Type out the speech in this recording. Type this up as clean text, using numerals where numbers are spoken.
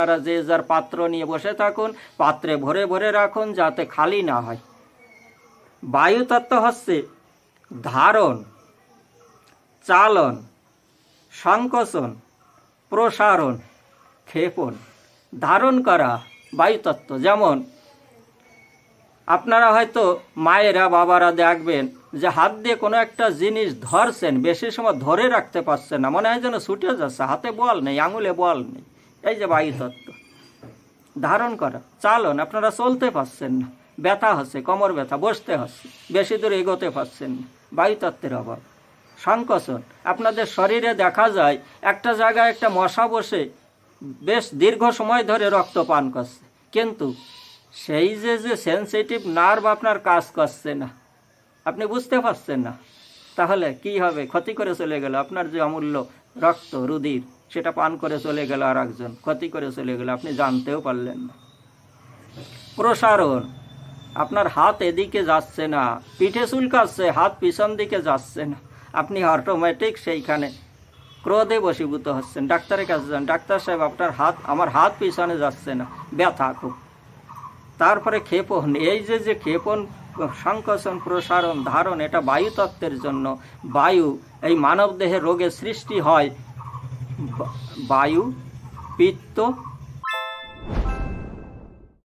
আপনারা যে যার পাত্র নিয়ে বসে থাকুন, পাত্রে ভরে ভরে রাখুন যাতে খালি না হয়। বায়ু তত্ত্ব হচ্ছে ধারণ, চালন, সংকোচন, প্রসারণ, ক্ষেপণ। ধারণ করা বায়ুতত্ত্ব। যেমন আপনারা হয়তো মায়েরা বাবারা দেখবেন যে হাত দিয়ে কোনো একটা জিনিস ধরছেন, বেশি সময় ধরে রাখতে পারছেন না, মনে হয় যেন ছুটে যাচ্ছে, হাতে বল নেই, আঙুলে বল নেই। এই যে বায়ুতত্ত্ব। ধারণ করা। চালন, আপনারা চলতে পারছেন না, ব্যথা হচ্ছে, কোমর ব্যথা, বসতে হচ্ছে, বেশি দূর এগোতে পারছেন না, বায়ুতত্ত্বের অভাব। সংকোচন, আপনাদের শরীরে দেখা যায় একটা জায়গায় একটা মশা বসে বেশ দীর্ঘ সময় ধরে রক্ত পান করছে, কিন্তু সেই যে সেন্সিটিভ নার্ভ আপনার কাজ করছে না, আপনি বুঝতে পারছেন না, তাহলে কি হবে? ক্ষতি করে চলে গেল আপনার যে অমূল্য রক্ত, রুধির, সেটা পান করে চলে গেল আর একজন, ক্ষতি করে চলে গেল, আপনি জানতেও পারলেন না। প্রসারণ, আপনার হাত এদিকে যাচ্ছে না, পিঠে চুলকাচ্ছে, হাত পিছন দিকে যাচ্ছে না, আপনি অটোমেটিক সেইখানে ক্রোধে বশীভূত হচ্ছেন, ডাক্তারের কাছে যান, ডাক্তার সাহেব আপনার হাত, আমার হাত পিছনে যাচ্ছে না, ব্যথা খুব। তারপরে ক্ষেপণ, এই যে ক্ষেপণ, সংকোচন, প্রসারণ, ধারণ, এটা বায়ুতত্ত্বের জন্য। বায়ু, এই মানব দেহে রোগের সৃষ্টি হয় বায়ু, পিত্ত,